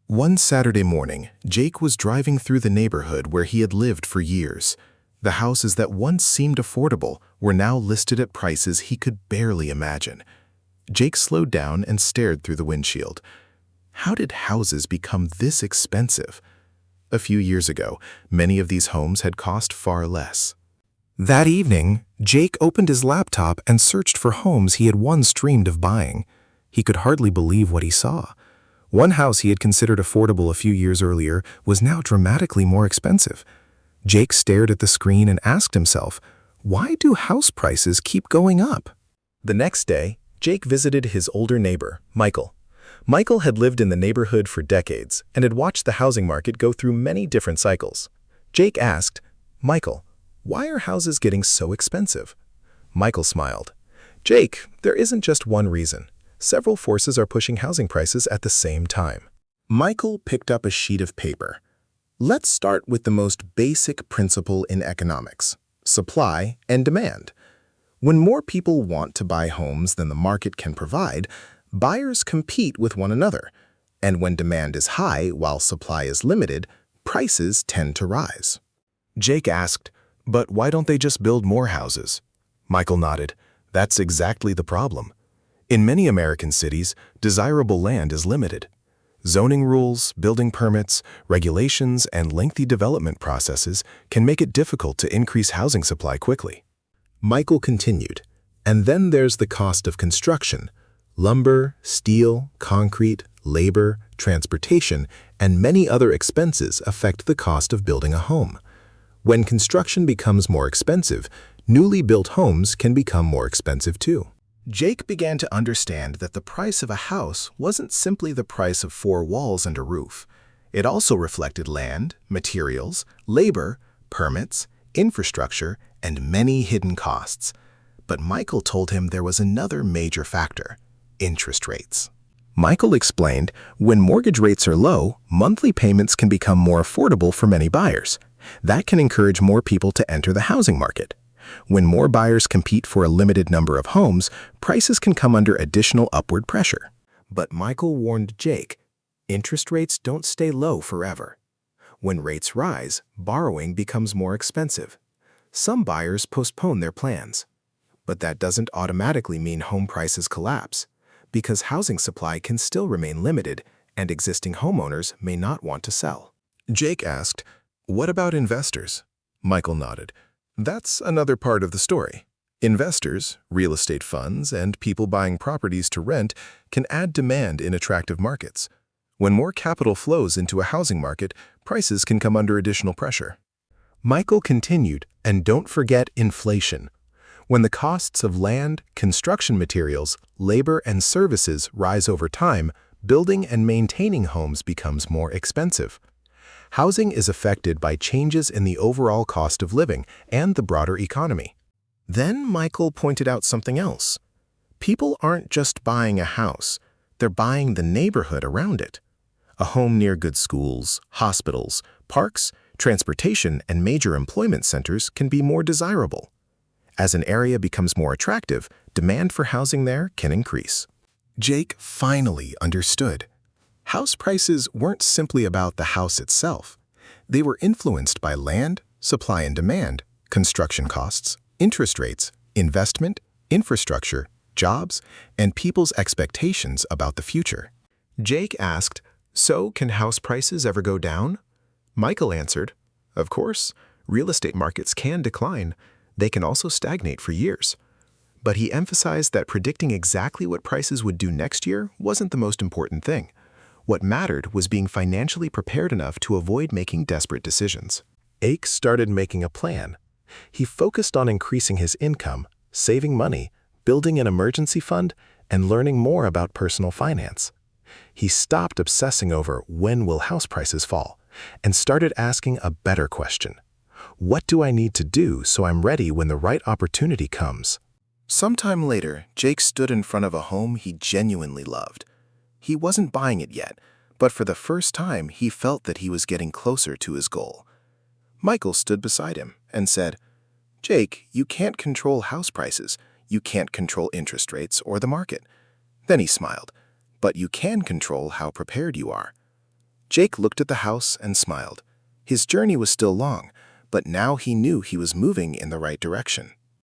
One Saturday morning, Jake was driving through the neighborhood where he had lived for years. The houses that once seemed affordable were now listed at prices he could barely imagine. Jake slowed down and stared through the windshield. How did houses become this expensive? A few years ago, many of these homes had cost far less. That evening, Jake opened his laptop and searched for homes he had once dreamed of buying. He could hardly believe what he saw. One house he had considered affordable a few years earlier was now dramatically more expensive. Jake stared at the screen and asked himself, why do house prices keep going up? The next day, Jake visited his older neighbor, Michael. Michael had lived in the neighborhood for decades and had watched the housing market go through many different cycles. Jake asked, Michael, why are houses getting so expensive? Michael smiled. Jake, there isn't just one reason. Several forces are pushing housing prices at the same time. Michael picked up a sheet of paper. Let's start with the most basic principle in economics: supply and demand. When more people want to buy homes than the market can provide, buyers compete with one another. And when demand is high while supply is limited, prices tend to rise. Jake asked, but why don't they just build more houses? Michael nodded. That's exactly the problem. In many American cities, desirable land is limited. Zoning rules, building permits, regulations, and lengthy development processes can make it difficult to increase housing supply quickly. Michael continued, and then there's the cost of construction. Lumber, steel, concrete, labor, transportation, and many other expenses affect the cost of building a home. When construction becomes more expensive, newly built homes can become more expensive too. Jake began to understand that the price of a house wasn't simply the price of 4 walls and a roof. It also reflected land, materials, labor, permits, infrastructure, and many hidden costs. But Michael told him there was another major factor: interest rates. Michael explained, when mortgage rates are low, monthly payments can become more affordable for many buyers. That can encourage more people to enter the housing market. When more buyers compete for a limited number of homes, prices can come under additional upward pressure. But Michael warned Jake, interest rates don't stay low forever. When rates rise, borrowing becomes more expensive. Some buyers postpone their plans. But that doesn't automatically mean home prices collapse, because housing supply can still remain limited and existing homeowners may not want to sell. Jake asked, what about investors? Michael nodded. That's another part of the story. Investors, real estate funds, and people buying properties to rent can add demand in attractive markets. When more capital flows into a housing market, prices can come under additional pressure. Michael continued, and don't forget inflation. When the costs of land, construction materials, labor, and services rise over time, building and maintaining homes becomes more expensive. Housing is affected by changes in the overall cost of living and the broader economy. Then Michael pointed out something else. People aren't just buying a house, they're buying the neighborhood around it. A home near good schools, hospitals, parks, transportation, and major employment centers can be more desirable. As an area becomes more attractive, demand for housing there can increase. Jake finally understood. House prices weren't simply about the house itself. They were influenced by land, supply and demand, construction costs, interest rates, investment, infrastructure, jobs, and people's expectations about the future. Jake asked, so can house prices ever go down? Michael answered, of course, real estate markets can decline. They can also stagnate for years. But he emphasized that predicting exactly what prices would do next year wasn't the most important thing. What mattered was being financially prepared enough to avoid making desperate decisions. Jake started making a plan. He focused on increasing his income, saving money, building an emergency fund, and learning more about personal finance. He stopped obsessing over when will house prices fall and started asking a better question. What do I need to do so I'm ready when the right opportunity comes? Sometime later, Jake stood in front of a home he genuinely loved. He wasn't buying it yet, but for the first time he felt that he was getting closer to his goal. Michael stood beside him and said, Jake, you can't control house prices. You can't control interest rates or the market. Then he smiled, but you can control how prepared you are. Jake looked at the house and smiled. His journey was still long, but now he knew he was moving in the right direction.